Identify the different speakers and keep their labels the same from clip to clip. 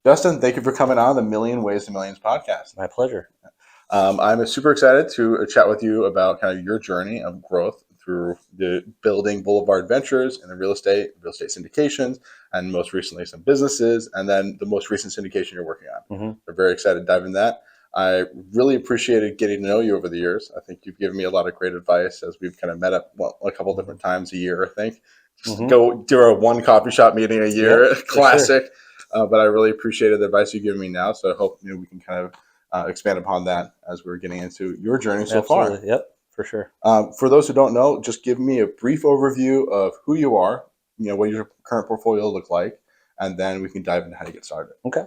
Speaker 1: Justin, thank you for coming on the Million Ways to Millions podcast.
Speaker 2: My pleasure.
Speaker 1: I'm super excited to chat with you about kind of your journey of growth through the building Boulevard Ventures and the real estate syndications, and most recently some businesses, and then the most recent syndication you're working on.
Speaker 2: Mm-hmm.
Speaker 1: We're very excited to dive in that. I really appreciated getting to know you over the years. I think you've given me a lot of great advice as we've kind of met up a couple different times a year, I think.
Speaker 2: Mm-hmm.
Speaker 1: Go do a one coffee shop meeting a year,
Speaker 2: Yep,
Speaker 1: classic. Sure. But I really appreciated the advice you've given me now. So I hope we can kind of expand upon that as we're getting into your journey so far.
Speaker 2: Yep, for sure.
Speaker 1: For those who don't know, just give me a brief overview of who you are, what your current portfolio looks like, and then we can dive into how to get started.
Speaker 2: Okay.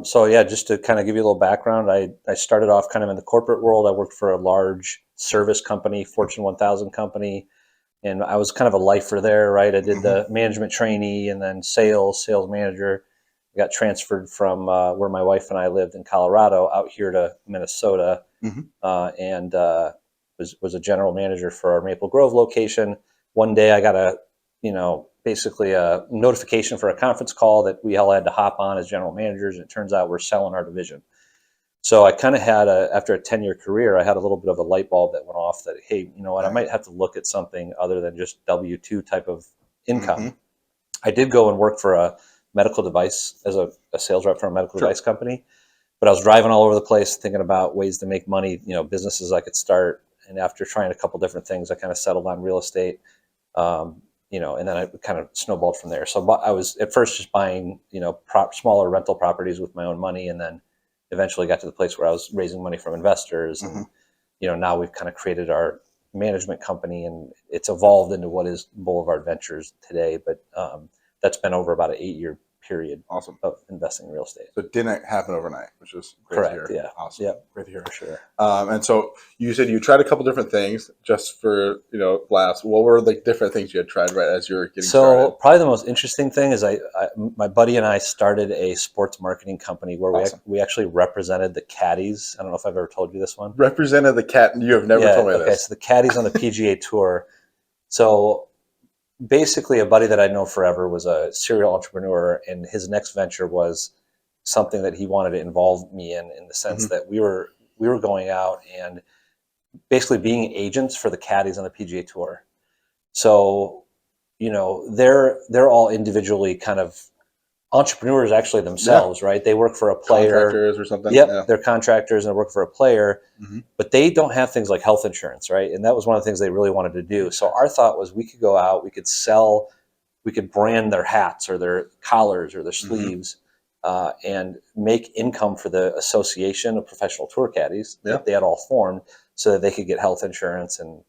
Speaker 2: So yeah, just to kind of give you a little background, I started off kind of in the corporate world. I worked for a large service company, Fortune 1000 company, and I was kind of a lifer there, right? I did the management trainee and then sales manager. I got transferred from where my wife and I lived in Colorado out here to Minnesota, and was a general manager for our Maple Grove location. One day I got basically a notification for a conference call that we all had to hop on as general managers, and it turns out we're selling our division. So I kind of had after a 10-year career, I had a little bit of a light bulb that went off that, hey, you know what, I might have to look at something other than just W-2 type of income. I did go and work for a medical device as a sales rep for a medical device company, but I was driving all over the place thinking about ways to make money, businesses I could start. And after trying a couple different things, I kind of settled on real estate, and then I kind of snowballed from there. So I was at first just buying, smaller rental properties with my own money, and then eventually got to the place where I was raising money from investors. And, now we've kind of created our management company, and it's evolved into what is Boulevard Ventures today. But that's been over about an 8-year period of investing in real estate.
Speaker 1: So it didn't happen overnight, which is great
Speaker 2: Correct,
Speaker 1: to hear.
Speaker 2: Yeah.
Speaker 1: Awesome.
Speaker 2: Yeah.
Speaker 1: Great to hear.
Speaker 2: For sure.
Speaker 1: And so you said you tried a couple different things just for, laughs. What were the different things you had tried right as you were getting started?
Speaker 2: So probably the most interesting thing is my buddy and I started a sports marketing company where we actually represented the caddies. I don't know if I've ever told you this one.
Speaker 1: Represented the cat. You have never told me this.
Speaker 2: Okay, so the caddies on the PGA Tour. So basically a buddy that I'd known forever was a serial entrepreneur, and his next venture was something that he wanted to involve me in the sense that we were going out and basically being agents for the caddies on the PGA Tour. So, they're all individually kind of entrepreneurs actually themselves, right? They work for a player.
Speaker 1: Contractors or something.
Speaker 2: Yep, they're contractors and they work for a player, but they don't have things like health insurance, right? And that was one of the things they really wanted to do. So our thought was we could go out, we could brand their hats or their collars or their sleeves, and make income for the Association of Professional Tour Caddies that they had all formed, so that they could get health insurance and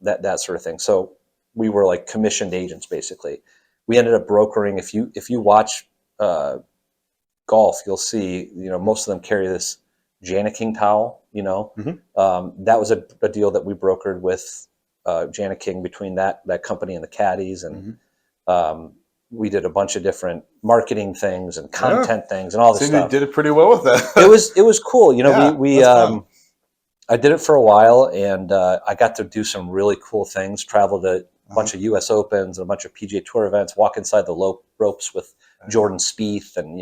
Speaker 2: that sort of thing. So we were like commissioned agents basically. We ended up brokering. If you watch golf, you'll see most of them carry this Jani-King towel. That was a deal that we brokered with Jani-King between that company and the caddies, and we did a bunch of different marketing things and content things and all this stuff.
Speaker 1: You did it pretty well with that.
Speaker 2: It was cool. I did it for a while, and I got to do some really cool things. Traveled to a bunch of U.S. Opens and a bunch of PGA Tour events. Walk inside the ropes with Jordan Spieth, and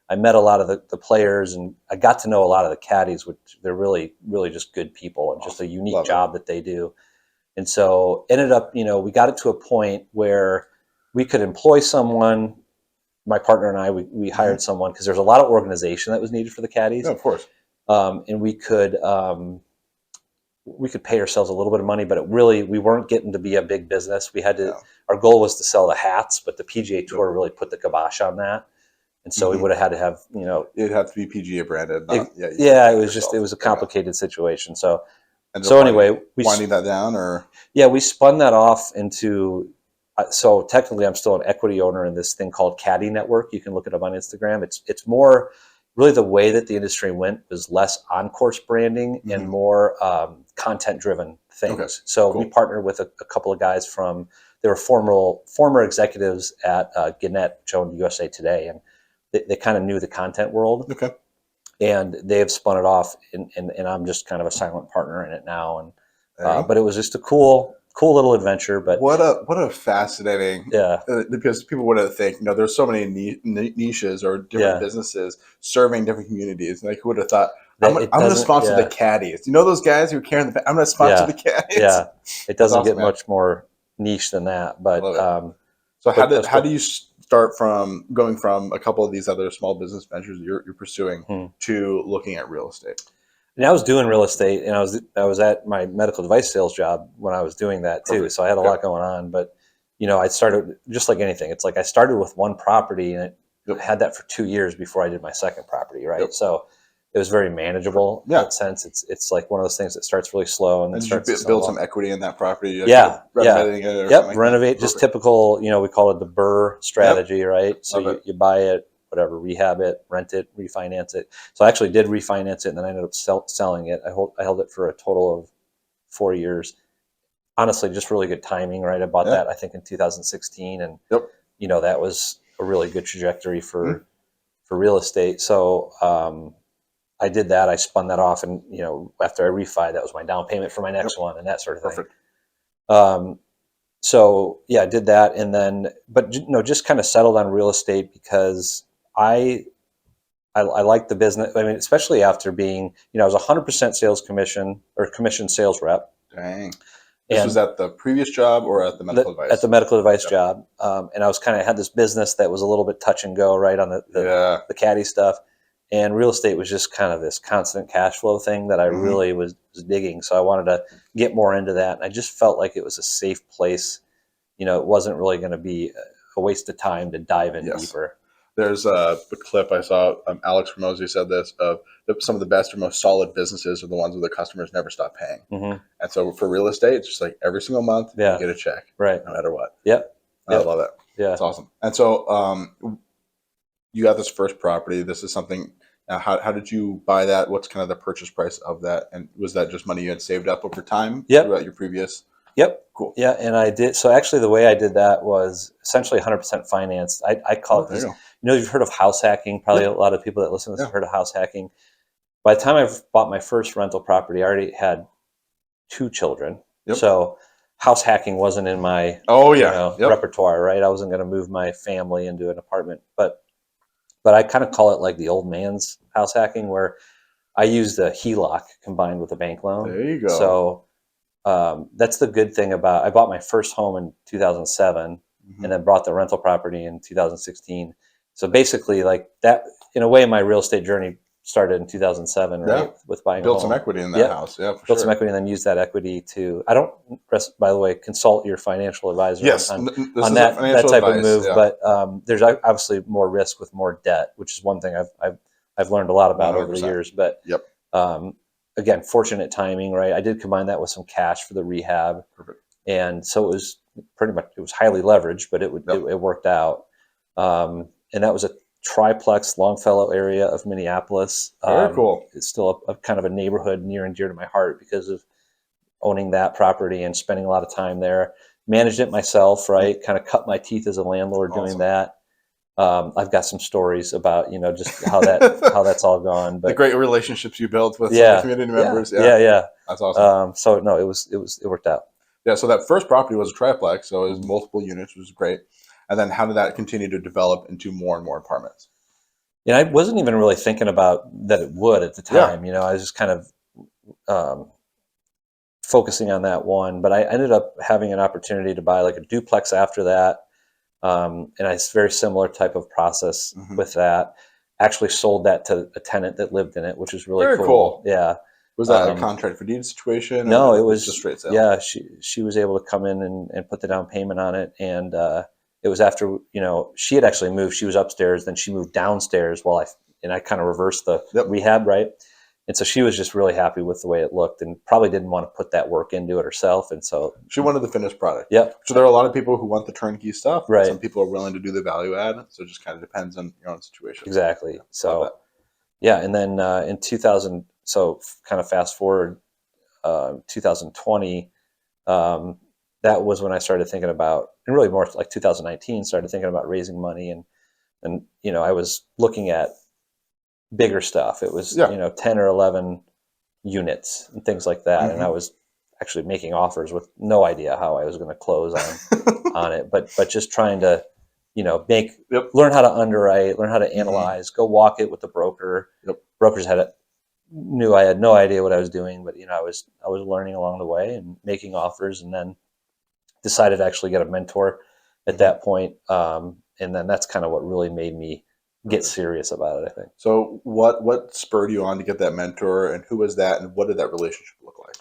Speaker 2: I met a lot of the players, and I got to know a lot of the caddies, which they're really, really just good people and just a unique job that they do. And so ended up, we got it to a point where we could employ someone. My partner and I, we hired someone because there's a lot of organization that was needed for the caddies.
Speaker 1: Yeah, of course.
Speaker 2: And we could pay ourselves a little bit of money, but we weren't getting to be a big business. We had to. Our goal was to sell the hats, but the PGA Tour really put the kibosh on that, and so we would have had to have
Speaker 1: It'd have to be PGA branded.
Speaker 2: It was a complicated situation. So anyway,
Speaker 1: we winding that down, or
Speaker 2: we spun that off into. So technically, I'm still an equity owner in this thing called Caddy Network. You can look it up on Instagram. It's more. Really, the way that the industry went was less on-course branding and more content-driven things. Okay, so we partnered with a couple of guys they were former executives at Gannett, which owned USA Today, and they kind of knew the content world.
Speaker 1: Okay.
Speaker 2: And they have spun it off, and I'm just kind of a silent partner in it now. And but it was just a cool cool little adventure. But
Speaker 1: what a fascinating,
Speaker 2: yeah,
Speaker 1: because people wouldn't think, there's so many niches or different
Speaker 2: yeah,
Speaker 1: businesses serving different communities. Like, who would have thought,
Speaker 2: that it
Speaker 1: I'm going to
Speaker 2: doesn't.
Speaker 1: sponsor the
Speaker 2: Yeah,
Speaker 1: caddies. You know those guys who carry I'm going to sponsor
Speaker 2: yeah,
Speaker 1: the caddies.
Speaker 2: yeah. It
Speaker 1: That's
Speaker 2: doesn't
Speaker 1: awesome,
Speaker 2: get
Speaker 1: man.
Speaker 2: much more niche than that.
Speaker 1: I love it. So
Speaker 2: But that's
Speaker 1: how
Speaker 2: cool.
Speaker 1: do you start from going from a couple of these other small business ventures you're pursuing
Speaker 2: Hmm.
Speaker 1: to looking at real estate?
Speaker 2: And I was doing real estate, and I was at my medical device sales job when I was doing that too.
Speaker 1: Perfect.
Speaker 2: So I had a
Speaker 1: Okay.
Speaker 2: lot going on. But I started just like anything. It's like I started with one property, and I
Speaker 1: Yep.
Speaker 2: had that for 2 years before I did my second property. Right.
Speaker 1: Yep.
Speaker 2: So it was very manageable in
Speaker 1: Yeah.
Speaker 2: that sense. It's like one of those things that starts really slow and then
Speaker 1: And did you
Speaker 2: starts to
Speaker 1: build
Speaker 2: snowball.
Speaker 1: some equity in that property? You
Speaker 2: Yeah, yeah.
Speaker 1: renovating it or
Speaker 2: Yep,
Speaker 1: something like that?
Speaker 2: renovate, just
Speaker 1: Perfect.
Speaker 2: typical, we call it the Burr
Speaker 1: Yep.
Speaker 2: strategy, right? So
Speaker 1: Love it.
Speaker 2: you buy it, whatever, rehab it, rent it, refinance it. So I actually did refinance it, and then I ended up selling it. I held it for a total of 4 years. Honestly, just really good timing, right? I bought
Speaker 1: Yeah.
Speaker 2: that, I think, in 2016, and
Speaker 1: Yep.
Speaker 2: that was a really good trajectory
Speaker 1: Mhm.
Speaker 2: for real estate. So I did that. I spun that off, and after I refied, that was my down payment for my
Speaker 1: Yep.
Speaker 2: next one, and that sort of thing.
Speaker 1: Perfect.
Speaker 2: So yeah, I did that, and then, but just kind of settled on real estate because I I like the business. I mean, especially after being, I was 100% sales commission or commission sales rep,
Speaker 1: Dang. This was
Speaker 2: and
Speaker 1: at the previous job or at the medical
Speaker 2: at
Speaker 1: advice?
Speaker 2: the medical device
Speaker 1: Yeah.
Speaker 2: job, and I was kind of had this business that was a little bit touch and go, right, on
Speaker 1: Yeah.
Speaker 2: the caddy stuff, and real estate was just kind of this constant cash flow thing that I
Speaker 1: Hmm.
Speaker 2: really was digging. So I wanted to get more into that, and I just felt like it was a safe place. It wasn't really going to be a waste of time to dive in
Speaker 1: Yes.
Speaker 2: deeper.
Speaker 1: There's a clip I saw. Alex Ramosi said this of some of the best or most solid businesses are the ones where the customers never stop paying.
Speaker 2: Hmm.
Speaker 1: And so for real estate, it's just like every single month you
Speaker 2: Yeah.
Speaker 1: get a check,
Speaker 2: Right.
Speaker 1: no matter what.
Speaker 2: Yep.
Speaker 1: I
Speaker 2: Yep.
Speaker 1: love it.
Speaker 2: Yeah.
Speaker 1: It's awesome. And so you got this first property. This is something. How did you buy that? What's kind of the purchase price of that? And was that just money you had saved up over time
Speaker 2: Yep.
Speaker 1: throughout your previous?
Speaker 2: Yep.
Speaker 1: Cool.
Speaker 2: Yeah. And I did. So actually, the way I did that was essentially 100% financed. I call
Speaker 1: Oh,
Speaker 2: it
Speaker 1: there
Speaker 2: this.
Speaker 1: you go.
Speaker 2: You've heard of house hacking. Probably
Speaker 1: Yeah.
Speaker 2: a lot of people that listen to this
Speaker 1: Yeah.
Speaker 2: have heard of house hacking. By the time I bought my first rental property, I already had 2 children.
Speaker 1: Yep.
Speaker 2: So house hacking wasn't in my
Speaker 1: Oh yeah. Yep.
Speaker 2: repertoire, right? I wasn't going to move my family into an apartment, but I kind of call it like the old man's house hacking, where I use the HELOC combined with a bank loan.
Speaker 1: There you go.
Speaker 2: So that's the good thing about. I bought my first home in 2007,
Speaker 1: Mhm.
Speaker 2: and then bought the rental property in 2016. So basically, like that, in a way, my real estate journey started in 2007, right?
Speaker 1: Yeah.
Speaker 2: With buying a
Speaker 1: Built
Speaker 2: home.
Speaker 1: some equity in that
Speaker 2: Yep.
Speaker 1: house. Yeah, for
Speaker 2: Built
Speaker 1: sure.
Speaker 2: some equity, and then use that equity to. I don't, by the way, consult your financial advisor
Speaker 1: Yes,
Speaker 2: on
Speaker 1: this
Speaker 2: on
Speaker 1: is
Speaker 2: that
Speaker 1: financial
Speaker 2: type of
Speaker 1: advice.
Speaker 2: move.
Speaker 1: Yeah,
Speaker 2: But there's obviously more risk with more debt, which is one thing I've learned a lot about over the
Speaker 1: 100%.
Speaker 2: years. But
Speaker 1: Yep.
Speaker 2: um, again, fortunate timing, right? I did combine that with some cash for the rehab,
Speaker 1: Perfect.
Speaker 2: and so it was pretty much, it was highly leveraged, but
Speaker 1: Yep.
Speaker 2: it worked out. And that was a triplex Longfellow area of Minneapolis.
Speaker 1: Very cool.
Speaker 2: It's still a kind of a neighborhood near and dear to my heart because of owning that property and spending a lot of time there. Managed it myself, right? Kind of cut my teeth as a landlord doing
Speaker 1: Awesome.
Speaker 2: that. I've got some stories about just how that's all gone.
Speaker 1: The
Speaker 2: But
Speaker 1: great relationships you built with some of
Speaker 2: yeah,
Speaker 1: the community members.
Speaker 2: yeah.
Speaker 1: That's awesome.
Speaker 2: So no, it worked out.
Speaker 1: Yeah, so that first property was a triplex, so it was
Speaker 2: Mhm.
Speaker 1: multiple units, which was great. And then how did that continue to develop into more and more apartments?
Speaker 2: And I wasn't even really thinking about that it would at the
Speaker 1: Yeah.
Speaker 2: time. I was just kind of um, focusing on that one. But I ended up having an opportunity to buy like a duplex after that, and it's very similar type of process
Speaker 1: Mhm.
Speaker 2: with that. Actually, sold that to a tenant that lived in it, which was really
Speaker 1: Very cool.
Speaker 2: Yeah.
Speaker 1: Was that a
Speaker 2: Um,
Speaker 1: contract for deed situation?
Speaker 2: No,
Speaker 1: Or
Speaker 2: it
Speaker 1: just
Speaker 2: was
Speaker 1: straight sale?
Speaker 2: yeah. She was able to come in and put the down payment on it, and it was after she had actually moved. She was upstairs, then she moved downstairs while I kind of reversed the
Speaker 1: Yep.
Speaker 2: rehab, right? And so she was just really happy with the way it looked, and probably didn't want to put that work into it herself. And so
Speaker 1: She wanted the finished product.
Speaker 2: yep,
Speaker 1: So there are a lot of people who want the turnkey stuff. And
Speaker 2: right,
Speaker 1: some people are willing to do the value add. So it just kind of depends on your own situation.
Speaker 2: exactly.
Speaker 1: Love
Speaker 2: So
Speaker 1: that.
Speaker 2: yeah, and then in 2000, so kind of fast forward 2020. That was when I started thinking about, and really more like 2019, started thinking about raising money, and I was looking at bigger stuff. It was
Speaker 1: Yeah.
Speaker 2: 10 or 11 units and things like that, and
Speaker 1: Mhm.
Speaker 2: I was actually making offers with no idea how I was going to close on it, but just trying to,
Speaker 1: Yep.
Speaker 2: learn how to underwrite, learn how to analyze, go walk it with the broker.
Speaker 1: Yep.
Speaker 2: Brokers knew I had no idea what I was doing, but I was learning along the way and making offers, and then decided to actually get a mentor at that point. And then that's kind of what really made me get serious about it, I think.
Speaker 1: So what spurred you on to get that mentor, and who was that, and what did that relationship look like?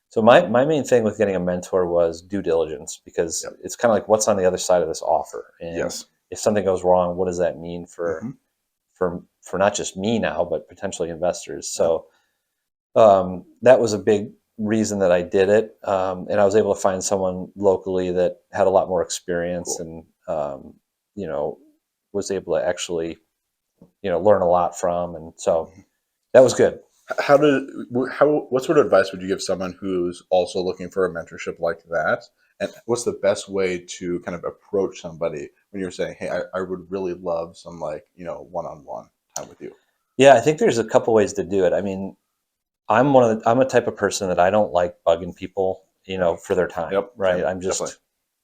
Speaker 2: So my main thing with getting a mentor was due diligence, because it's kind of like, what's on the other side of this offer, and
Speaker 1: Yes.
Speaker 2: if something goes wrong, what does that mean for
Speaker 1: Mm-hmm.
Speaker 2: for not just me now, but potentially investors? So that was a big reason that I did it, and I was able to find someone locally that had a lot more experience,
Speaker 1: Cool.
Speaker 2: and was able to actually learn a lot from, and so that was good.
Speaker 1: What sort of advice would you give someone who's also looking for a mentorship like that? And what's the best way to kind of approach somebody when you're saying, hey, I would really love some one-on-one time with you?
Speaker 2: Yeah, I think there's a couple ways to do it. I mean, I'm a type of person that I don't like bugging people, for their time,
Speaker 1: Yep.
Speaker 2: right?
Speaker 1: Same.
Speaker 2: I'm just,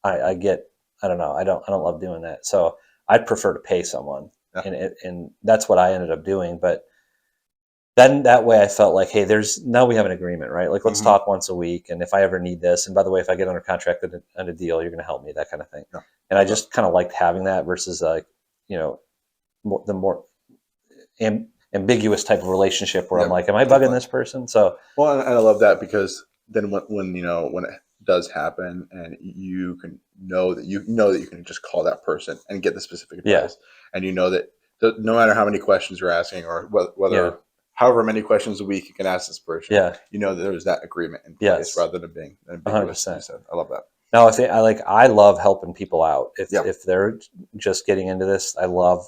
Speaker 1: Definitely.
Speaker 2: I don't know, I don't love doing that. So I'd prefer to pay someone,
Speaker 1: Yeah.
Speaker 2: and that's what I ended up doing. But then that way I felt like, hey, now we have an agreement, right? Like, let's
Speaker 1: Mm-hmm.
Speaker 2: talk once a week, and if I ever need this, and by the way, if I get under contract on a deal, you're going to help me, that kind of thing.
Speaker 1: Yeah.
Speaker 2: And I just kind of liked having that versus like, the more ambiguous type of relationship where I'm like, am I bugging
Speaker 1: Definitely.
Speaker 2: this person? So
Speaker 1: Well, and I love that, because then when it does happen, and you can know that you can just call that person and get the specific advice, and that no matter how many questions you're asking, or whether however many questions a week you can ask this person, that there's that agreement in place, rather than being ambiguous.
Speaker 2: 100%.
Speaker 1: You said, I love that.
Speaker 2: Now, I love helping people out.
Speaker 1: Yeah.
Speaker 2: If they're just getting into this, I love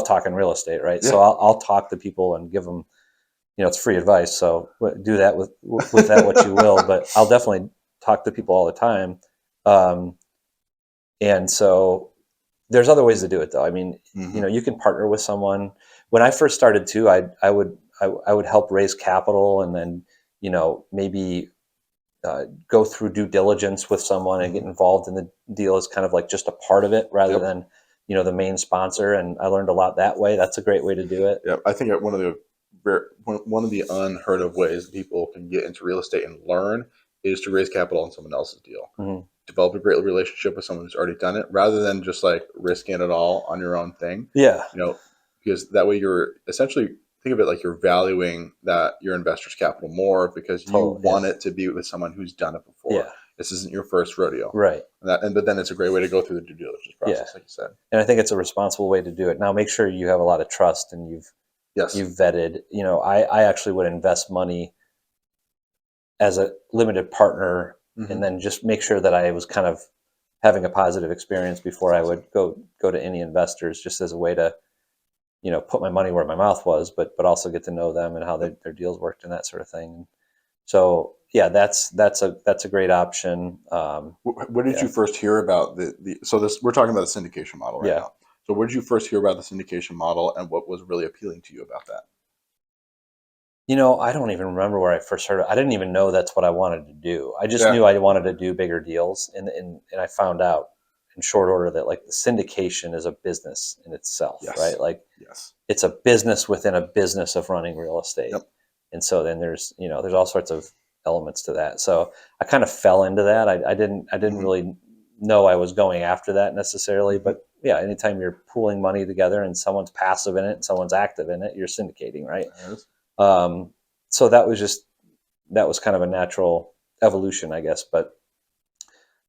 Speaker 2: talking real estate, right?
Speaker 1: Yeah.
Speaker 2: So I'll talk to people and give them, it's free advice. So do that with that what you will, but I'll definitely talk to people all the time. And so there's other ways to do it, though. I mean, you can partner with someone. When I first started too, I would help raise capital, and then maybe go through due diligence with someone and get involved in the deal as kind of like just a part of it, rather than the main sponsor. And I learned a lot that way. That's a great way to do it.
Speaker 1: Yeah, I think one of the unheard of ways people can get into real estate and learn is to raise capital on someone else's deal.
Speaker 2: Mm-hmm.
Speaker 1: Develop a great relationship with someone who's already done it, rather than just like risking it all on your own thing.
Speaker 2: Yeah.
Speaker 1: Because that way you're essentially, think of it like you're valuing that your investor's capital more, because you want it to be with someone who's done it before.
Speaker 2: Yeah.
Speaker 1: This isn't your first rodeo.
Speaker 2: Right.
Speaker 1: But then it's a great way to go through the due diligence process, like you said.
Speaker 2: And I think it's a responsible way to do it. Now, make sure you have a lot of trust, and you've vetted. I actually would invest money as a limited partner, and then just make sure that I was kind of having a positive experience before I would go to any investors, just as a way to put my money where my mouth was, but also get to know them and how their deals worked and that sort of thing. So yeah, that's a great option.
Speaker 1: Where did you first hear about we're talking about the syndication model right now. So where did you first hear about the syndication model, and what was really appealing to you about that?
Speaker 2: I don't even remember where I first heard it. I didn't even know that's what I wanted to do. I just knew I wanted to do bigger deals, and I found out in short order that like the syndication is a business in itself, right? Like it's a business within a business of running real estate. And so then there's all sorts of elements to that. So I kind of fell into that. I didn't really know I was going after that necessarily, but yeah, anytime you're pooling money together and someone's passive in it and someone's active in it, you're syndicating, right? So that was kind of a natural evolution, I guess. But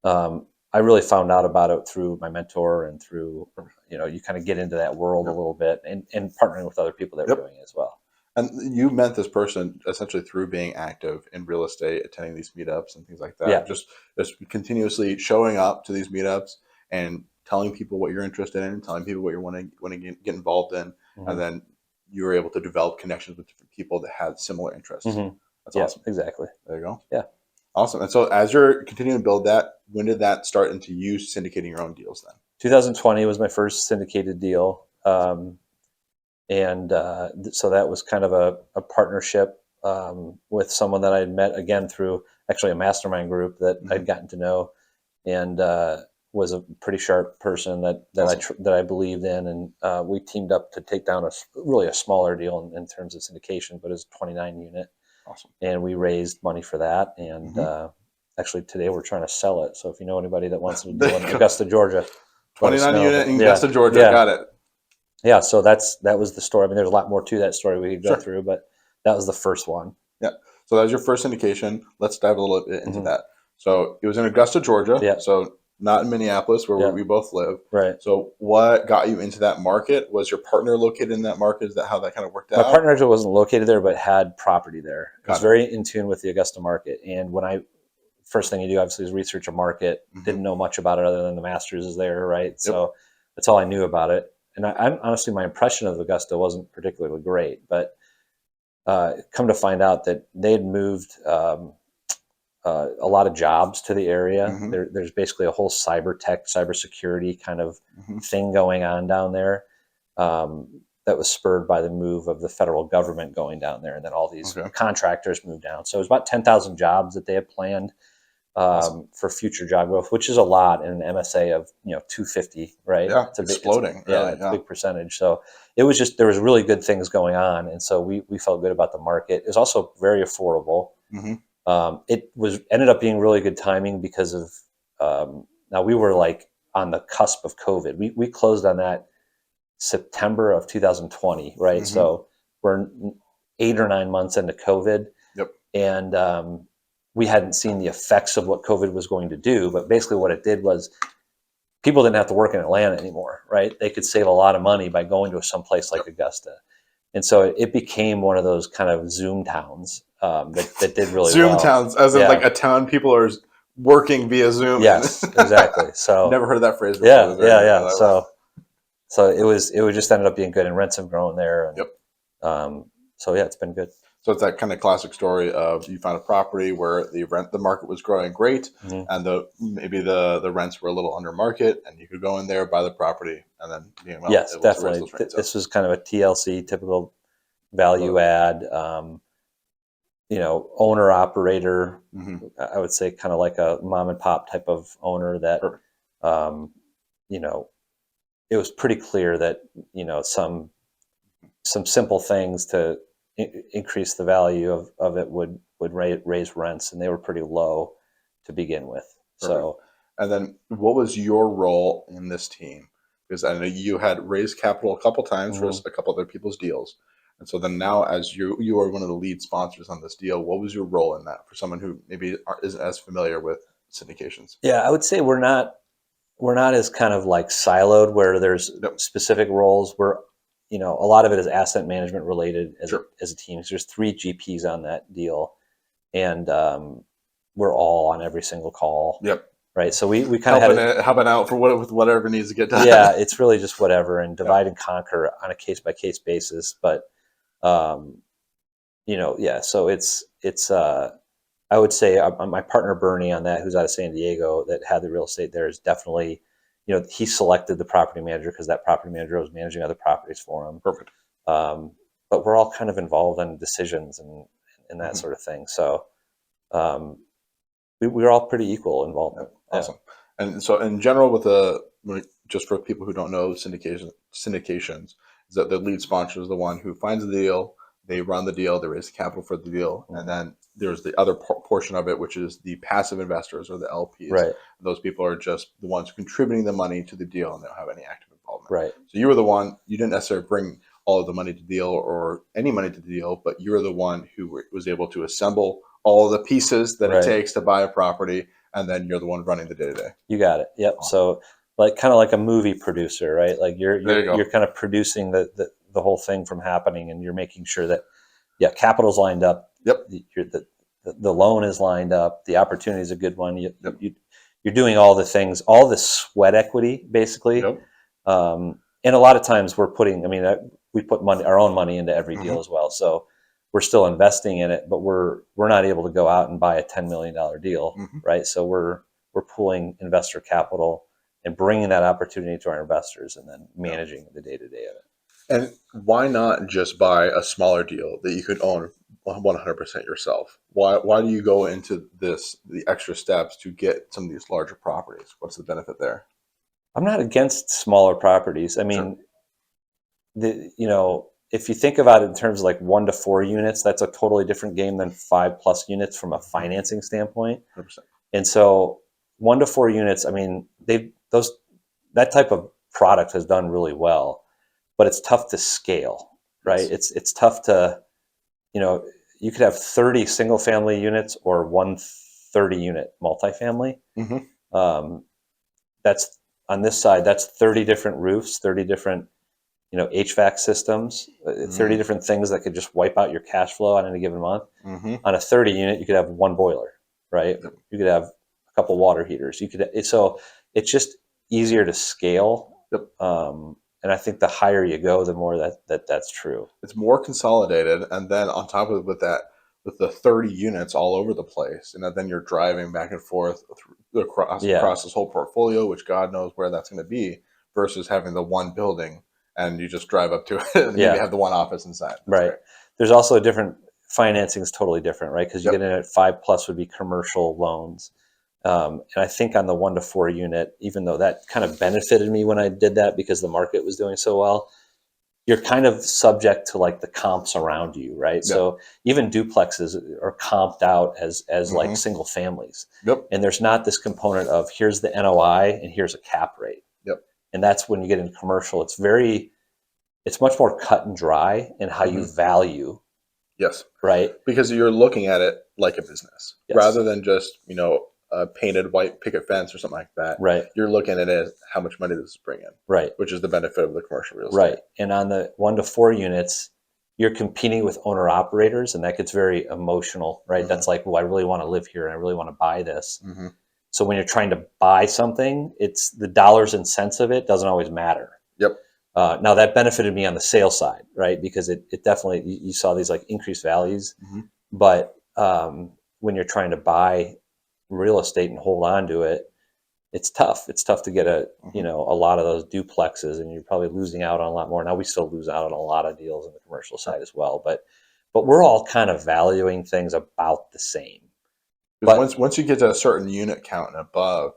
Speaker 2: I really found out about it through my mentor, and through, you kind of get into that world a little bit, and partnering with other people that were doing it as well.
Speaker 1: And you met this person essentially through being active in real estate, attending these meetups and things like that.
Speaker 2: Yeah.
Speaker 1: Just continuously showing up to these meetups and telling people what you're interested in, telling people what you want to get involved in, and then you were able to develop connections with different people that had similar interests. That's awesome.
Speaker 2: Exactly.
Speaker 1: There you go.
Speaker 2: Yeah.
Speaker 1: Awesome. And so as you're continuing to build that, when did that start into you syndicating your own deals then?
Speaker 2: 2020 was my first syndicated deal. So that was kind of a partnership with someone that I'd met again through actually a mastermind group that I'd gotten to know, and was a pretty sharp person that I believed in, and we teamed up to take down really a smaller deal in terms of syndication, but it was a 29 unit, and we raised money for that, and actually today we're trying to sell it. So if you know anybody that wants to do it in Augusta, Georgia,
Speaker 1: 29 unit in Augusta, Georgia. Got it.
Speaker 2: Yeah, so that was the story. I mean, there's a lot more to that story we could go through, but that was the first one.
Speaker 1: Yeah. So that was your first syndication. Let's dive a little bit into that. So it was in Augusta, Georgia.
Speaker 2: Yeah.
Speaker 1: So not in Minneapolis, where we both live.
Speaker 2: Right.
Speaker 1: So what got you into that market? Was your partner located in that market? Is that how that kind of worked out?
Speaker 2: My partner actually wasn't located there, but had property there. He was very in tune with the Augusta market. And first thing you do, obviously, is research a market. Didn't know much about it other than the Masters is there, right? So that's all I knew about it. And I'm honestly, my impression of Augusta wasn't particularly great, but come to find out that they had moved a lot of jobs to the area. There's basically a whole cybersecurity kind of thing going on down there that was spurred by the move of the federal government going down there, and then all these contractors moved down. So it was about 10,000 jobs that they had planned for future job growth, which is a lot in an MSA of 250, right?
Speaker 1: Yeah, it's exploding.
Speaker 2: It's a big percentage. So it was just, there was really good things going on, and so we felt good about the market. It was also very affordable. It ended up being really good timing because of now we were like on the cusp of COVID. We closed on that September of 2020, right? So we're 8 or 9 months into COVID, and we hadn't seen the effects of what COVID was going to do. But basically, what it did was people didn't have to work in Atlanta anymore, right? They could save a lot of money by going to some place like Augusta. And so it became one of those kind of Zoom towns that did really
Speaker 1: Zoom
Speaker 2: well.
Speaker 1: towns, as in like a town people are working via Zoom.
Speaker 2: Yes, exactly. So
Speaker 1: never heard of that phrase before.
Speaker 2: Yeah. So it just ended up being good, and rents have grown there. And, so yeah, it's been good.
Speaker 1: So it's that kind of classic story of you found a property where the market was growing great, and maybe the rents were a little under market, and you could go in there, buy the property, and then
Speaker 2: yes, definitely. This was kind of a TLC, typical value add, owner operator. I would say kind of like a mom and pop type of owner that, it was pretty clear that some simple things to increase the value of it would raise rents, and they were pretty low to begin with. So,
Speaker 1: and then what was your role in this team? Because I know you had raised capital a couple times for a couple other people's deals, and so then now, as you are one of the lead sponsors on this deal, what was your role in that for someone who maybe isn't as familiar with syndications?
Speaker 2: Yeah, I would say we're not as kind of like siloed where there's specific roles. A lot of it is asset management related as a team. So there's 3 GPs on that deal, and we're all on every single call. Right. So we kind of
Speaker 1: helping out for whatever needs to get done.
Speaker 2: Yeah, it's really just whatever, and divide and conquer on a case by case basis. But so it's I would say my partner Bernie on that, who's out of San Diego, that had the real estate there, is definitely, he selected the property manager because that property manager was managing other properties for him.
Speaker 1: Perfect.
Speaker 2: But we're all kind of involved in decisions and that sort of thing. So we're all pretty equal involvement.
Speaker 1: Awesome. And so in general, just for people who don't know syndications, is that the lead sponsor is the one who finds the deal, they run the deal, they raise capital for the deal, and then there's the other portion of it, which is the passive investors or the LPs.
Speaker 2: Right.
Speaker 1: Those people are just the ones contributing the money to the deal, and they don't have any active involvement.
Speaker 2: Right.
Speaker 1: So you were the one, you didn't necessarily bring all of the money to the deal or any money to the deal, but you were the one who was able to assemble all of the pieces that it takes to buy a property, and then you're the one running the day-to-day.
Speaker 2: You got it. Yep. Awesome. So kind of like a movie producer, right? Like you're kind of producing the whole thing from happening, and you're making sure that capital's lined up.
Speaker 1: Yep.
Speaker 2: The loan is lined up. The opportunity is a good one. You're doing all the things, all the sweat equity, basically.
Speaker 1: Yep.
Speaker 2: And a lot of times we put our own money into every deal as well. So we're still investing in it, but we're not able to go out and buy a $10 million deal, right? So we're pooling investor capital and bringing that opportunity to our investors, and then managing the day-to-day of it.
Speaker 1: And why not just buy a smaller deal that you could own 100% yourself? Why do you go into the extra steps to get some of these larger properties? What's the benefit there?
Speaker 2: I'm not against smaller properties. I
Speaker 1: Sure.
Speaker 2: mean, if you think about it in terms of like 1 to 4 units, that's a totally different game than 5+ units from a financing standpoint.
Speaker 1: 100%.
Speaker 2: And so 1 to 4 units, I mean, that type of product has done really well, but it's tough to scale, right?
Speaker 1: Yes.
Speaker 2: It's tough to, you know, you could have 30 single family units or one 30-unit multifamily.
Speaker 1: Hmm.
Speaker 2: Um, that's on this side, that's 30 different roofs, 30 different, HVAC systems, 30
Speaker 1: Mm-hmm.
Speaker 2: different things that could just wipe out your cash flow on any given month.
Speaker 1: Mm-hmm.
Speaker 2: On a 30 unit, you could have one boiler, right?
Speaker 1: Yep.
Speaker 2: You could have a couple water heaters. So it's just easier to scale.
Speaker 1: Yep.
Speaker 2: And I think the higher you go, the more that's true.
Speaker 1: It's more consolidated, and then on top of it, with the 30 units all over the place, and then you're driving back and forth
Speaker 2: Yeah,
Speaker 1: across this whole portfolio, which God knows where that's going to be, versus having the one building and you just drive up to it and maybe
Speaker 2: yeah,
Speaker 1: have the one office inside. That's
Speaker 2: right.
Speaker 1: great.
Speaker 2: There's also a different financing is totally different, right? Because you
Speaker 1: Yep.
Speaker 2: get in at 5+ would be commercial loans. And I think on the 1 to 4 unit, even though that kind of benefited me when I did that because the market was doing so well, you're kind of subject to like the comps around you, right?
Speaker 1: Yep.
Speaker 2: So even duplexes are comped out as like
Speaker 1: Mm-hmm.
Speaker 2: single families,
Speaker 1: Yep.
Speaker 2: and there's not this component of here's the NOI and here's a cap rate.
Speaker 1: Yep.
Speaker 2: And that's when you get into commercial. It's much more cut and dry in how you
Speaker 1: Mm-hmm.
Speaker 2: value,
Speaker 1: Yes.
Speaker 2: right?
Speaker 1: Because you're looking at it like a business
Speaker 2: Yes,
Speaker 1: rather than just a painted white picket fence or something like that.
Speaker 2: right,
Speaker 1: You're looking at it as how much money this is bringing,
Speaker 2: right,
Speaker 1: which is the benefit of the commercial real estate.
Speaker 2: right. And on the 1 to 4 units, you're competing with owner operators, and that gets very emotional, right?
Speaker 1: Mm-hmm.
Speaker 2: That's like, well, I really want to live here and I really want to buy this.
Speaker 1: Mm-hmm.
Speaker 2: So when you're trying to buy something, it's the dollars and cents of it doesn't always matter.
Speaker 1: Yep.
Speaker 2: Now that benefited me on the sales side, right? Because it definitely, you saw these like increased values,
Speaker 1: Mm-hmm.
Speaker 2: but when you're trying to buy real estate and hold on to it, it's tough. It's tough to get
Speaker 1: Mm-hmm.
Speaker 2: a lot of those duplexes, and you're probably losing out on a lot more. Now we still lose out on a lot of deals in the commercial side as well, but we're all kind of valuing things about the same.
Speaker 1: Because
Speaker 2: But
Speaker 1: once you get to a certain unit count and above,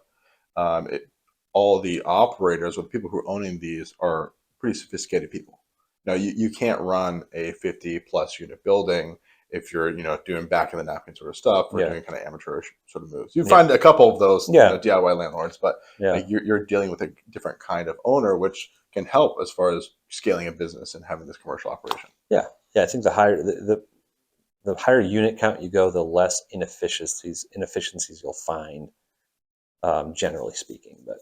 Speaker 1: um, it, all the operators or the people who are owning these are pretty sophisticated people. Now you can't run a 50+ unit building if you're doing back of the napkin sort of stuff or
Speaker 2: yeah,
Speaker 1: doing kind of amateurish sort of moves. You
Speaker 2: yeah,
Speaker 1: find a couple of those
Speaker 2: yeah,
Speaker 1: DIY landlords, but
Speaker 2: yeah.
Speaker 1: you're dealing with a different kind of owner, which can help as far as scaling a business and having this commercial operation.
Speaker 2: Yeah, yeah. I think the higher unit count you go, the less inefficiencies you'll find, generally speaking. But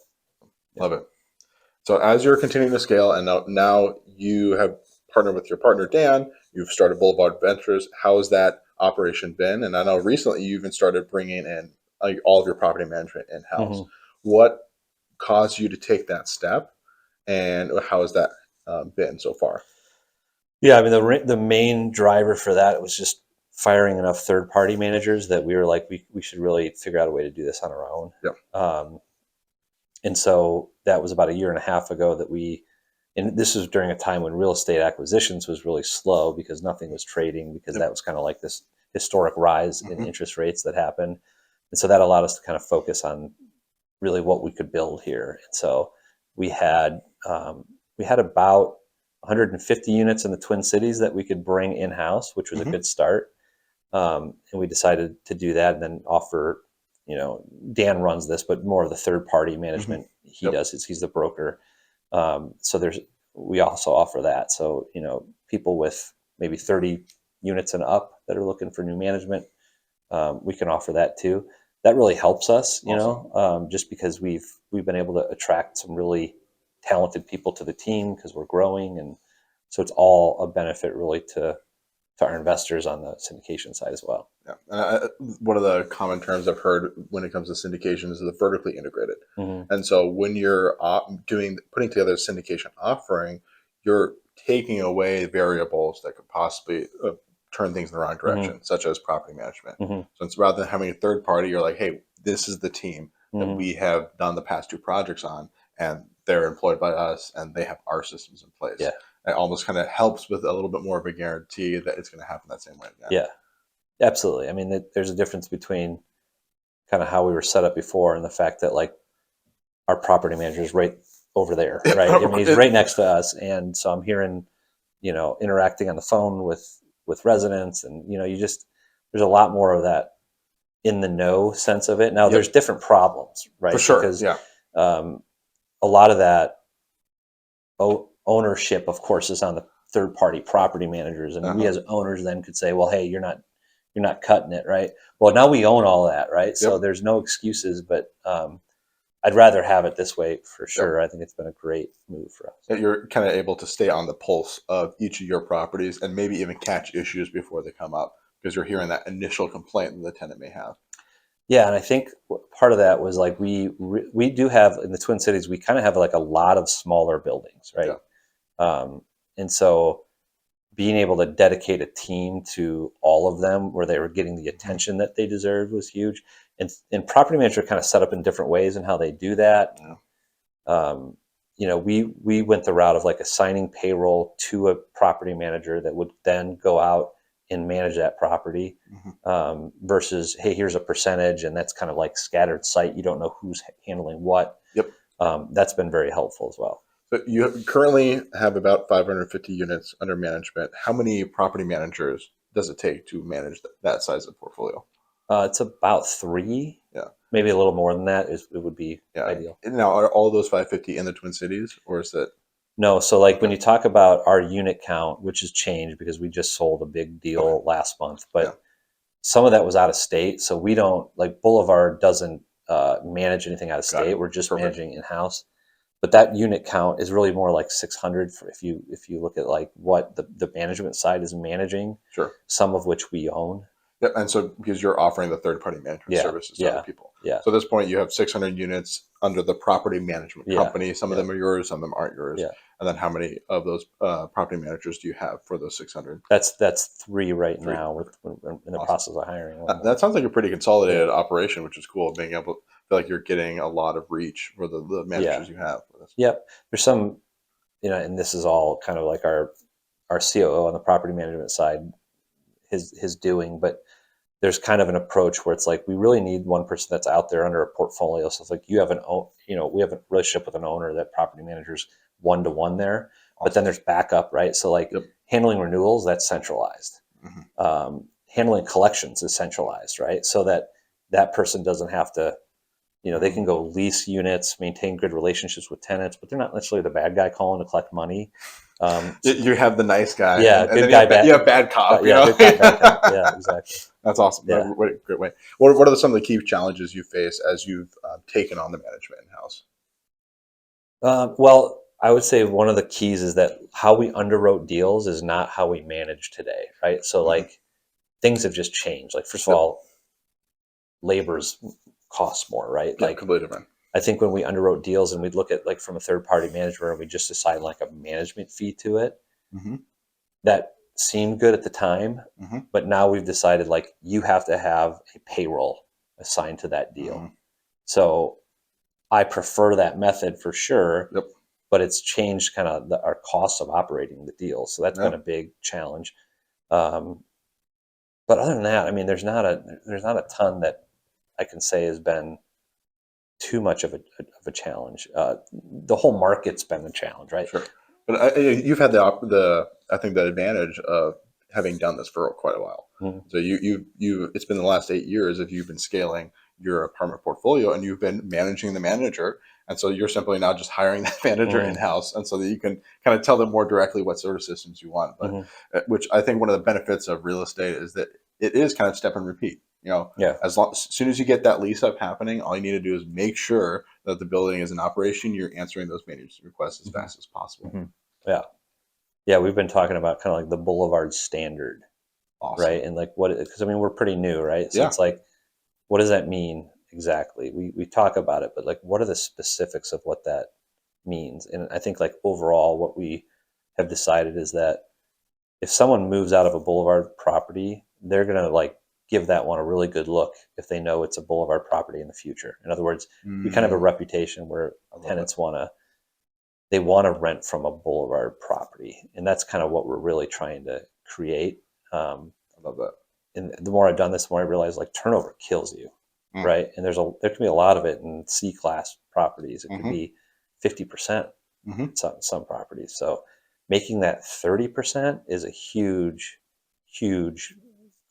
Speaker 2: yeah.
Speaker 1: Love it. So as you're continuing to scale, and now you have partnered with your partner Dan, you've started Boulevard Ventures. How has that operation been? And I know recently you even started bringing in all of your property management in house.
Speaker 2: Mhm.
Speaker 1: What caused you to take that step, and how has that been so far?
Speaker 2: Yeah, I mean the main driver for that was just firing enough third party managers that we were like we should really figure out a way to do this on our own.
Speaker 1: Yeah.
Speaker 2: Um, and so that was about a year and a half ago and this was during a time when real estate acquisitions was really slow because nothing was trading because
Speaker 1: Yep.
Speaker 2: that was kind of like this historic rise in
Speaker 1: Mm-hmm.
Speaker 2: interest rates that happened. And so that allowed us to kind of focus on really what we could build here. And so we had um, we had about 150 units in the Twin Cities that we could bring in house, which was a
Speaker 1: Mm-hmm.
Speaker 2: good start. And we decided to do that and then offer. Dan runs this, but more of the third party
Speaker 1: Mm-hmm.
Speaker 2: management he
Speaker 1: Yep.
Speaker 2: does. He's the broker. So we also offer that. So people with maybe 30 units and up that are looking for new management, we can offer that too. That really helps us,
Speaker 1: Awesome.
Speaker 2: just because we've been able to attract some really talented people to the team because we're growing, and so it's all a benefit really to our investors on the syndication side as well.
Speaker 1: Yeah. One of the common terms I've heard when it comes to syndication is the vertically integrated.
Speaker 2: Mm-hmm.
Speaker 1: And so when you're putting together a syndication offering, you're taking away variables that could possibly turn things in the wrong direction,
Speaker 2: Mm-hmm.
Speaker 1: such as property management.
Speaker 2: Mm-hmm.
Speaker 1: So it's rather than having a third party, you're like, hey, this is the team that
Speaker 2: Mm-hmm.
Speaker 1: we have done the past 2 projects on, and they're employed by us, and they have our systems in place.
Speaker 2: Yeah.
Speaker 1: it almost kind of helps with a little bit more of a guarantee that it's going to happen that same way again.
Speaker 2: Yeah, absolutely. I mean, there's a difference between kind of how we were set up before and the fact that like our property manager is right over there, right? I mean, he's right next to us, and so I'm hearing, interacting on the phone with residents, and there's a lot more of that in the know sense of it. Now, there's different problems, right?
Speaker 1: For sure,
Speaker 2: because a lot of that ownership, of course, is on the third party property managers, and we as owners then could say, well, hey, you're not cutting it, right? Well, now we own all that, right? So there's no excuses, but I'd rather have it this way for sure. I think it's been a great move for us.
Speaker 1: That you're kind of able to stay on the pulse of each of your properties and maybe even catch issues before they come up because you're hearing that initial complaint that the tenant may have.
Speaker 2: Yeah, and I think part of that was like we do have in the Twin Cities, we kind of have like a lot of smaller buildings, right? And so being able to dedicate a team to all of them where they were getting the attention that they deserved was huge. And property managers are kind of set up in different ways in how they do that. We went the route of like assigning payroll to a property manager that would then go out and manage that property versus, hey, here's a percentage, and that's kind of like scattered site. You don't know who's handling what. That's been very helpful as well.
Speaker 1: So you currently have about 550 units under management. How many property managers does it take to manage that size of portfolio?
Speaker 2: It's about 3. Maybe a little more than that. It would be ideal.
Speaker 1: Now, are all those 550 in the Twin Cities, or is that?
Speaker 2: No. So like when you talk about our unit count, which has changed because we just sold a big deal last month, but some of that was out of state. So we don't, like Boulevard doesn't manage anything out of state. We're just managing in-house. But that unit count is really more like 600 if you look at like what the management side is managing, some of which we own.
Speaker 1: And so because you're offering the third-party management services to other people. So at this point, you have 600 units under the property management company. Some of them are yours, some of them aren't yours. And then how many of those property managers do you have for those 600?
Speaker 2: That's 3 right now. We're in the process of hiring.
Speaker 1: That sounds like a pretty consolidated operation, which is cool. Being able to feel like you're getting a lot of reach for the managers you have.
Speaker 2: There's some, and this is all kind of like our COO on the property management side, his doing, but there's kind of an approach where it's like we really need one person that's out there under a portfolio. So it's like we have a relationship with an owner that property managers one-to-one there, but then there's backup, right? So like handling renewals, that's centralized. Handling collections is centralized, right? So that person doesn't have to, they can go lease units, maintain good relationships with tenants, but they're not necessarily the bad guy calling to collect money.
Speaker 1: You have the nice guy.
Speaker 2: Good guy,
Speaker 1: you have bad cop.
Speaker 2: Good cop, bad cop. Yeah, exactly.
Speaker 1: That's awesome. Great way. What are some of the key challenges you face as you've taken on the management in-house?
Speaker 2: Well, I would say one of the keys is that how we underwrote deals is not how we manage today, right? So like things have just changed. Like first of all, labor's costs more, right? Like
Speaker 1: completely different.
Speaker 2: I think when we underwrote deals and we'd look at like from a third party manager and we just decide like a management fee to it, that seemed good at the time, but now we've decided like you have to have a payroll assigned to that deal. So I prefer that method for sure, but it's changed kind of our costs of operating the deal. So that's been a big challenge. But other than that, I mean, there's not a ton that I can say has been too much of a challenge. The whole market's been a challenge, right?
Speaker 1: Sure. But you've had the I think the advantage of having done this for quite a while. So you it's been the last 8 years if you've been scaling your apartment portfolio and you've been managing the manager, and so you're simply now just hiring that manager in-house, and so that you can kind of tell them more directly what sort of systems you want. But which I think one of the benefits of real estate is that it is kind of step and repeat. As soon as you get that lease up happening, all you need to do is make sure that the building is in operation. You're answering those maintenance requests as fast as possible.
Speaker 2: Yeah, we've been talking about kind of like the Boulevard standard, right? And like because I mean, we're pretty new, right? So it's like, what does that mean exactly? We talk about it, but like, what are the specifics of what that means? And I think like overall, what we have decided is that if someone moves out of a Boulevard property, they're going to like give that one a really good look if they know it's a Boulevard property in the future. In other words, we kind of have a reputation where tenants want to they want to rent from a boulevard property, and that's kind of what we're really trying to create.
Speaker 1: I love that.
Speaker 2: And the more I've done this, the more I realize like turnover kills you,
Speaker 1: Mm.
Speaker 2: right? And there can be a lot of it in C-class properties. It could
Speaker 1: Mm-hmm.
Speaker 2: be 50%
Speaker 1: Mm-hmm.
Speaker 2: in some properties. So making that 30% is a huge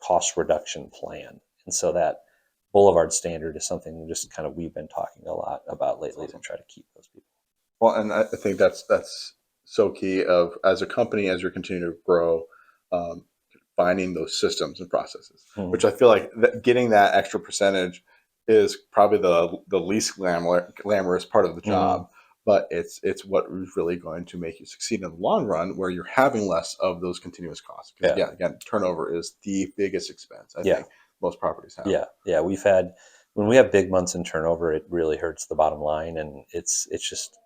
Speaker 2: cost reduction plan. And so that boulevard standard is something just kind of we've been talking a lot about lately to try to keep those people.
Speaker 1: Well, and I think that's so key of as a company, as you're continuing to grow, um, finding those systems and processes,
Speaker 2: Mhm.
Speaker 1: which I feel like getting that extra percentage is probably the least glamorous part of the job, but it's what is really going to make you succeed in the long run, where you're having less of those continuous costs. Because
Speaker 2: Yeah.
Speaker 1: again, turnover is the biggest expense I
Speaker 2: Yeah.
Speaker 1: think most properties have.
Speaker 2: Yeah. We've had, when we have big months in turnover, it really hurts the bottom line. And it's just,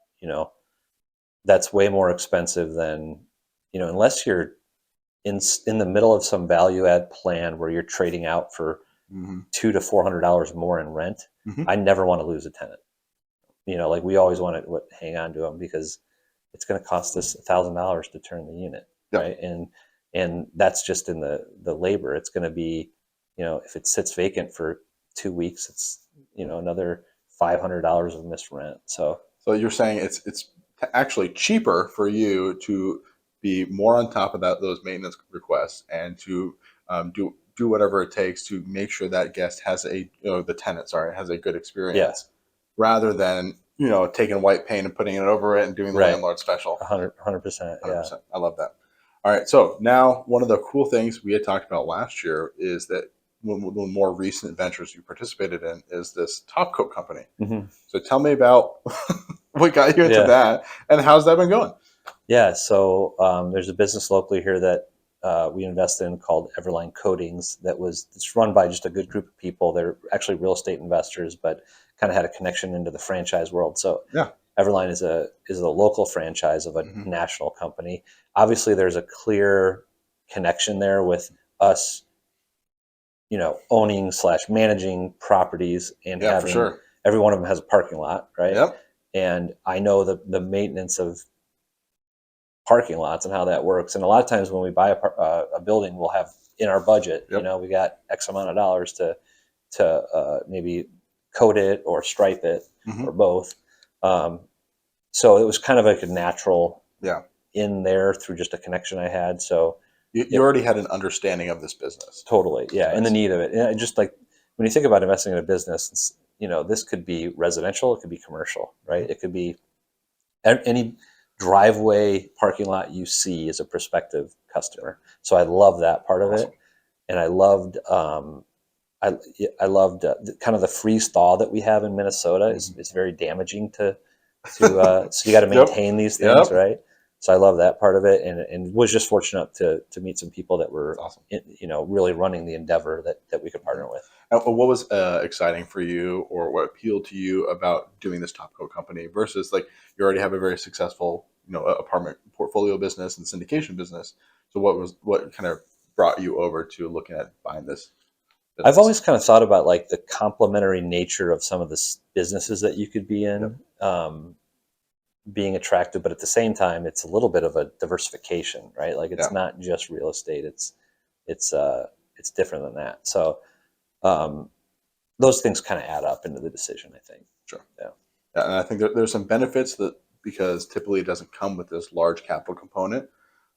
Speaker 2: that's way more expensive than, unless you're in the middle of some value add plan where you're trading out for
Speaker 1: Mm-hmm.
Speaker 2: $200 to $400 more in rent.
Speaker 1: Mm-hmm.
Speaker 2: I never want to lose a tenant. Like we always want to hang on to them because it's going to cost us $1,000 to turn the unit,
Speaker 1: Yep.
Speaker 2: right? And that's just in the labor. It's going to be, if it sits vacant for 2 weeks, it's another $500 of missed rent. So
Speaker 1: you're saying it's actually cheaper for you to be more on top of those maintenance requests and to do whatever it takes to make sure that guest has the tenant, sorry, has a good experience, rather than taking white paint and putting it over it and doing the
Speaker 2: Right.
Speaker 1: landlord special.
Speaker 2: 100%.
Speaker 1: 100%.
Speaker 2: Yeah.
Speaker 1: I love that. All right. So now one of the cool things we had talked about last year is that one of the more recent ventures you participated in is this top coat company.
Speaker 2: Mm-hmm.
Speaker 1: So tell me about what got you into
Speaker 2: Yeah.
Speaker 1: that and how's that been going?
Speaker 2: Yeah. So there's a business locally here that we invested in called Everline Coatings it's run by just a good group of people. They're actually real estate investors, but kind of had a connection into the franchise world. So
Speaker 1: Yeah.
Speaker 2: Everline is a local franchise of a
Speaker 1: Mhm.
Speaker 2: national company. Obviously, there's a clear connection there with us, owning / managing properties and
Speaker 1: Yeah, for
Speaker 2: having
Speaker 1: sure.
Speaker 2: every one of them has a parking lot, right?
Speaker 1: Yep.
Speaker 2: And I know the maintenance of parking lots and how that works. And a lot of times when we buy a building, we'll have in our budget,
Speaker 1: Yep.
Speaker 2: we got X amount of dollars to maybe coat it or stripe it
Speaker 1: Mhm.
Speaker 2: or both. So it was kind of like a natural
Speaker 1: Yeah.
Speaker 2: in there through just a connection I had. So
Speaker 1: You already had an understanding of this business.
Speaker 2: totally, yeah, and the
Speaker 1: Nice.
Speaker 2: need of it. And just like when you think about investing in a business, this could be residential, it could be commercial, right? It could be any driveway parking lot you see is a prospective customer. So I love that part of
Speaker 1: Awesome.
Speaker 2: it, and I loved I loved kind of the freeze thaw that we have in Minnesota is very damaging to so you got to
Speaker 1: Yep.
Speaker 2: maintain these things,
Speaker 1: Yep.
Speaker 2: right? So I love that part of it, and was just fortunate to meet some people that were
Speaker 1: That's awesome.
Speaker 2: really running the endeavor that we could partner with.
Speaker 1: What was exciting for you, or what appealed to you about doing this top coat company versus like you already have a very successful apartment portfolio business and syndication business? So what kind of brought you over to looking at buying this business?
Speaker 2: I've always kind of thought about like the complementary nature of some of the businesses that you could be in, being attractive, but at the same time, it's a little bit of a diversification, right? Like it's not just real estate; it's different than that. So those things kind of add up into the decision, I think.
Speaker 1: Sure.
Speaker 2: Yeah.
Speaker 1: And I think there's some benefits that because typically it doesn't come with this large capital component.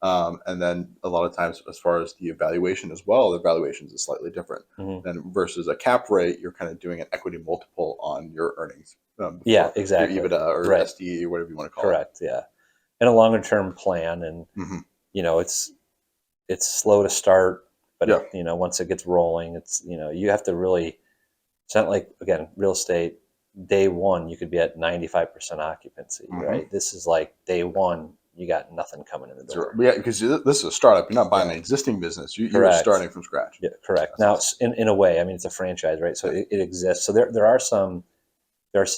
Speaker 1: And then a lot of times, as far as the evaluation as well, the valuations is slightly different
Speaker 2: Mm-hmm.
Speaker 1: than versus a cap rate. You're kind of doing an equity multiple on your earnings.
Speaker 2: Yeah, exactly.
Speaker 1: Your EBITDA or
Speaker 2: Right.
Speaker 1: SDE or whatever you want to call
Speaker 2: Correct. Yeah, and a longer term plan, and
Speaker 1: it.
Speaker 2: it's slow to start, but
Speaker 1: Yeah.
Speaker 2: once it gets rolling, it's you have to really. It's not like again real estate. Day one, you could be at 95% occupancy,
Speaker 1: Mhm.
Speaker 2: right? This is like day one, you got nothing coming in the door.
Speaker 1: Yeah, because this is a startup. You're not buying
Speaker 2: Yeah.
Speaker 1: an existing business. You're
Speaker 2: Correct.
Speaker 1: starting from scratch.
Speaker 2: Yeah, correct.
Speaker 1: That's
Speaker 2: Now,
Speaker 1: awesome.
Speaker 2: in a way, I mean, it's a franchise, right? So it exists. So there are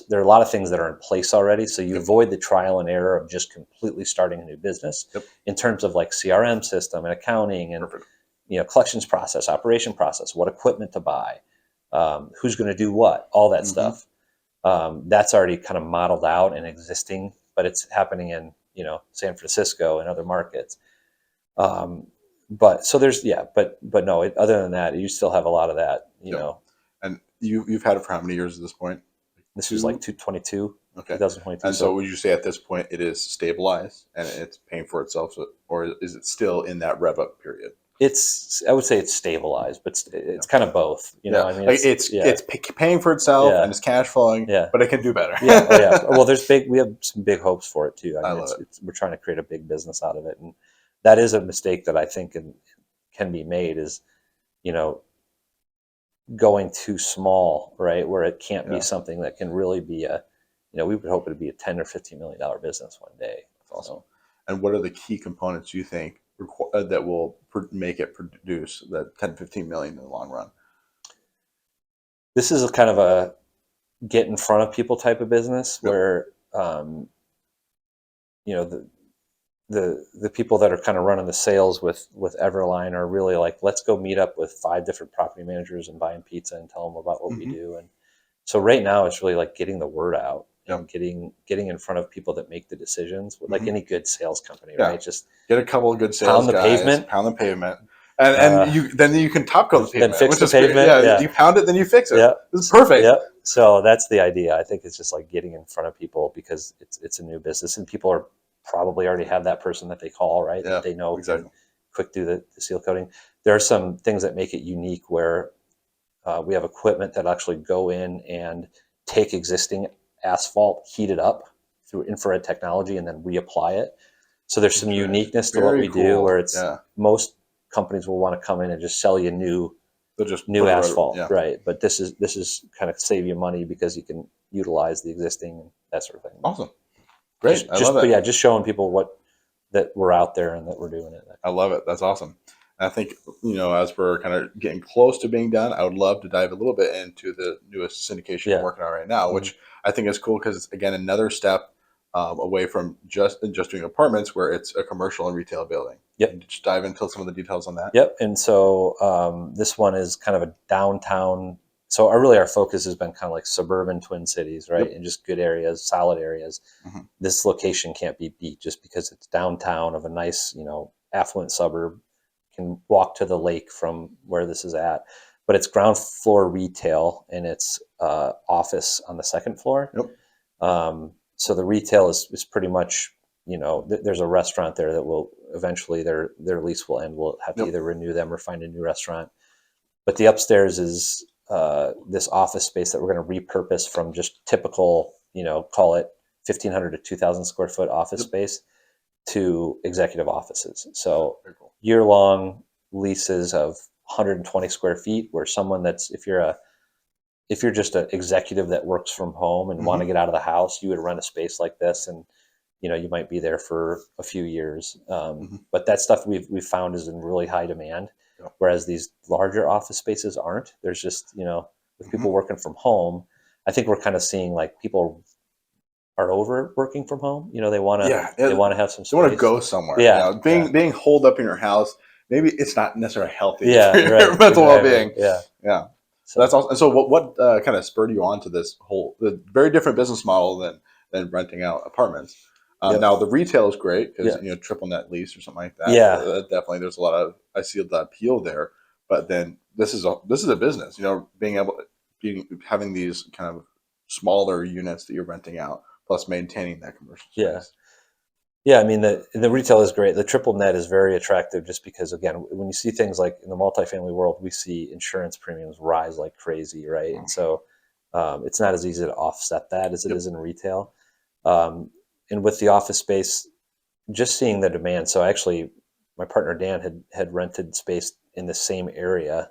Speaker 2: there are a lot of things that are in place already. So you avoid the trial and error of just completely starting a new business in terms of like CRM system and accounting and
Speaker 1: Perfect.
Speaker 2: collections process, operation process, what equipment to buy, who's going to do what, all that
Speaker 1: Mhm.
Speaker 2: stuff. That's already kind of modeled out and existing, but it's happening in San Francisco and other markets. But so there's, but no, other than that, you still have a lot of that,
Speaker 1: And you've had it for how many years at this point?
Speaker 2: This was like 2022.
Speaker 1: Okay.
Speaker 2: 2022.
Speaker 1: And so would you say at this point it is stabilized and it's paying for itself, or is it still in that rev up period?
Speaker 2: I would say it's stabilized, but it's kind of both. I mean,
Speaker 1: it's paying for itself and it's cash flowing, but it can do better.
Speaker 2: Well, we have some big hopes for it too. I mean, we're trying to create a big business out of it, and that is a mistake that I think can be made is, going too small, right? Where it can't be something that can really be we would hope it would be a $10 or $15 million business one day.
Speaker 1: That's awesome. And what are the key components you think that will make it produce that 10, 15 million in the long run?
Speaker 2: This is a kind of a get in front of people type of business where, the people that are kind of running the sales with Everline are really like, let's go meet up with 5 different property managers and buy them pizza and tell them about what we do. And so right now it's really like getting the word out and getting in front of people that make the decisions, like any good sales company, right? Just
Speaker 1: get a couple of good sales guys, pound the pavement. And then you can top coat the pavement.
Speaker 2: Then fix the pavement.
Speaker 1: You pound it, then you fix it.
Speaker 2: Yeah.
Speaker 1: This is perfect.
Speaker 2: Yeah. So that's the idea. I think it's just like getting in front of people because it's a new business and people are probably already have that person that they call, right?
Speaker 1: Yeah,
Speaker 2: that they know
Speaker 1: exactly.
Speaker 2: Quick do the seal coating. There are some things that make it unique where we have equipment that actually go in and take existing asphalt, heat it up through infrared technology, and then reapply it. So there's some uniqueness to what we do where it's most companies will want to come in and just sell you new asphalt, right? But this is kind of save you money because you can utilize the existing and that sort of thing.
Speaker 1: Awesome. Great. I love it.
Speaker 2: Yeah, just showing people that we're out there and that we're doing it.
Speaker 1: I love it. That's awesome. And I think, as we're kind of getting close to being done, I would love to dive a little bit into the newest syndication we're working on right now, which I think is cool because it's, again, another step away from just doing apartments where it's a commercial and retail building.
Speaker 2: Yep.
Speaker 1: Just dive into some of the details on that.
Speaker 2: Yep. And so this one is kind of a downtown. So our focus has been kind of like suburban Twin Cities, right? And just good areas, solid areas. This location can't be beat just because it's downtown of a nice, affluent suburb. Can walk to the lake from where this is at. But it's ground floor retail and it's office on the second floor. So the retail is pretty much, there's a restaurant there that will eventually their lease will end. We'll have to either renew them or find a new restaurant. But the upstairs is this office space that we're going to repurpose from just typical, call it 1,500 to 2,000 square foot office space to executive offices. So year-long leases of 120 square feet where someone if you're just an executive that works from home and want to get out of the house, you would rent a space like this and, you might be there for a few years. But that stuff we've found is in really high demand. Whereas these larger office spaces aren't. There's just, with people working from home, I think we're kind of seeing like people are over working from home. They want to have some space.
Speaker 1: They want to go somewhere.
Speaker 2: Yeah.
Speaker 1: Being holed up in your house, maybe it's not necessarily healthy for
Speaker 2: your
Speaker 1: mental well-being.
Speaker 2: Yeah.
Speaker 1: So that's awesome. So what kind of spurred you on to this the very different business model than renting out apartments? Now the retail is great because triple net lease or something like that. Definitely, there's I see the appeal there. But then this is a business. Having these kind of smaller units that you're renting out, plus maintaining that commercial space.
Speaker 2: Yeah. I mean the retail is great. The triple net is very attractive just because again, when you see things like in the multifamily world, we see insurance premiums rise like crazy, right? And so it's not as easy to offset that as it is in retail. And with the office space, just seeing the demand. So actually, my partner Dan had rented space in the same area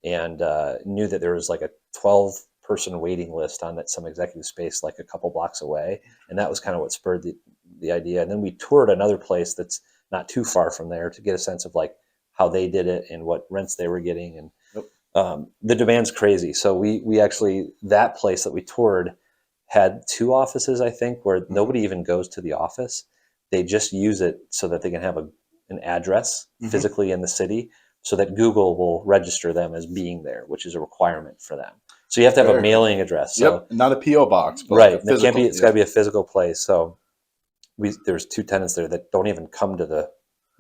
Speaker 2: and knew that there was like a 12-person waiting list on some executive space like a couple blocks away. And that was kind of what spurred the idea. And then we toured another place that's not too far from there to get a sense of like how they did it and what rents they were getting. And the demand's crazy. So we actually, that place that we toured had 2 offices, I think, where nobody even goes to the office. They just use it so that they can have an address physically in the city so that Google will register them as being there, which is a requirement for them. So you have to have a mailing address. So,
Speaker 1: not a P.O. box. But
Speaker 2: right. It's got to be a physical place. So there's 2 tenants there that don't even come to the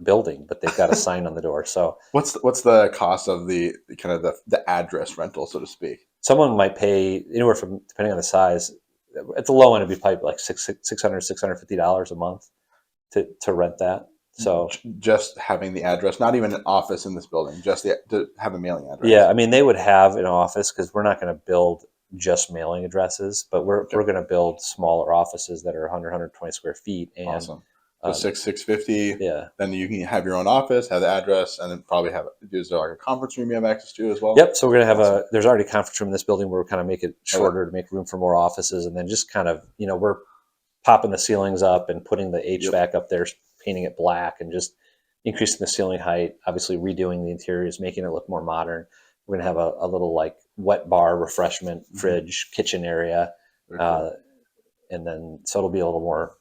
Speaker 2: building, but they've got a sign on the door. So
Speaker 1: What's the cost of the kind of the address rental, so to speak?
Speaker 2: someone might pay anywhere from, depending on the size, at the low end, it'd be probably like $650 a month to rent that. So
Speaker 1: just having the address, not even an office in this building, just to have a mailing address.
Speaker 2: yeah, I mean, they would have an office because we're not going to build just mailing addresses, but we're going to build smaller offices that are 120 square feet. And
Speaker 1: awesome. So 650.
Speaker 2: Yeah.
Speaker 1: Then you can have your own office, have the address, and then probably is there like a conference room you have access to as well?
Speaker 2: Yep. So we're going to have there's already a conference room in this building where we're kind of make it shorter to make room for more offices. And then just kind of, we're popping the ceilings up and putting the HVAC up there, painting it black and just increasing the ceiling height, obviously redoing the interiors, making it look more modern. We're going to have a little like wet bar, refreshment, fridge, kitchen area.
Speaker 1: Cool.
Speaker 2: And then, so it'll be a little more,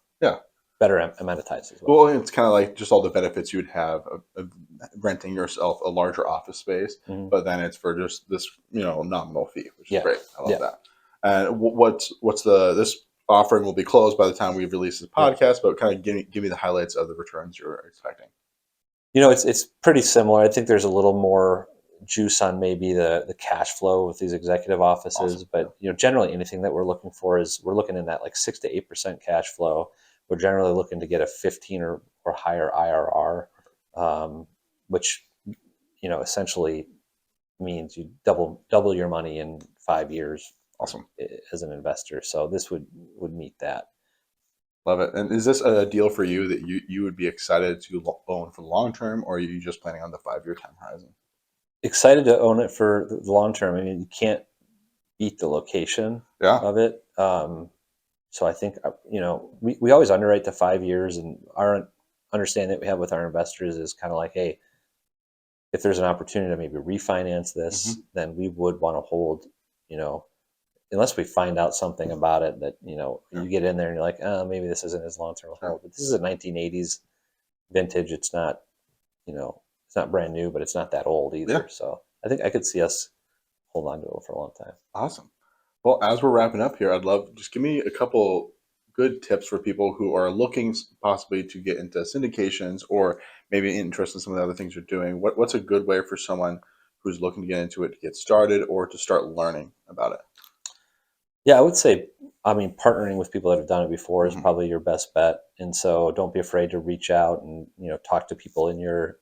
Speaker 2: better amenitized as
Speaker 1: well. Well, it's kind of like just all the benefits you'd have of renting yourself a larger office space, but then it's for just this, nominal fee, which is great. I love that. And what's this offering will be closed by the time we release this podcast, but kind of give me the highlights of the returns you're expecting.
Speaker 2: It's pretty similar. I think there's a little more juice on maybe the cash flow with these executive offices, but generally anything that we're looking for is we're looking in that like 6 to 8% cash flow. We're generally looking to get a 15 or higher IRR, which essentially means you double your money in 5 years.
Speaker 1: Awesome.
Speaker 2: As an investor, so this would meet that.
Speaker 1: Love it. And is this a deal for you that you would be excited to own for the long term, or are you just planning on the 5-year time horizon?
Speaker 2: Excited to own it for the long term. I mean, you can't beat the location of it. So I think, we always underwrite to 5 years, and our understanding that we have with our investors is kind of like, hey, if there's an opportunity to maybe refinance this, then we would want to hold, unless we find out something about it that, you get in there and you're like, oh, maybe this isn't as long-term hold. But this is a 1980s vintage. It's not, it's not brand new, but it's not that old either. Yeah. So I think I could see us hold on to it for a long time.
Speaker 1: Awesome. Well, as we're wrapping up here, I'd love, just give me a couple good tips for people who are looking possibly to get into syndications or maybe interested in some of the other things you're doing. What's a good way for someone who's looking to get into it to get started or to start learning about it?
Speaker 2: Yeah, I would say, partnering with people that have done it before is probably your best bet. And so don't be afraid to reach out and, talk to people in your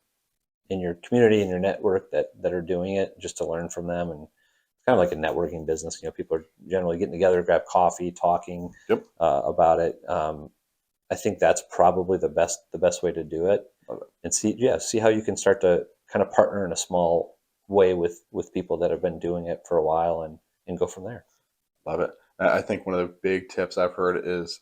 Speaker 2: community, in your network that are doing it, just to learn from them. And it's kind of like a networking business. People are generally getting together, grab coffee, talking about it. I think that's probably the best way to do it. And see how you can start to kind of partner in a small way with people that have been doing it for a while and go from there.
Speaker 1: Love it. I think one of the big tips I've heard is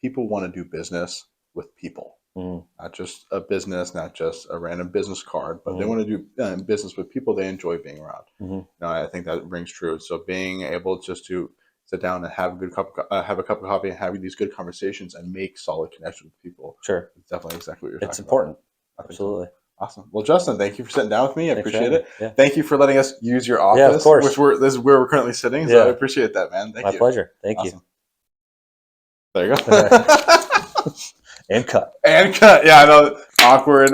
Speaker 1: people want to do business with people, not just a business, not just a random business card, but they want to do business with people they enjoy being around. I think that rings true. So being able just to sit down and have a cup of coffee and having these good conversations and make solid connections with people.
Speaker 2: Sure.
Speaker 1: It's definitely exactly what you're talking about.
Speaker 2: It's important. Absolutely.
Speaker 1: Awesome. Well, Justin, thank you for sitting down with me. I appreciate it.
Speaker 2: Yeah.
Speaker 1: Thank you for letting us use your office.
Speaker 2: Yeah, of course.
Speaker 1: This is where we're currently sitting. So I appreciate that, man. Thank you.
Speaker 2: My pleasure. Thank you.
Speaker 1: There you go.
Speaker 2: And cut.
Speaker 1: And cut. Yeah, I know. Awkward.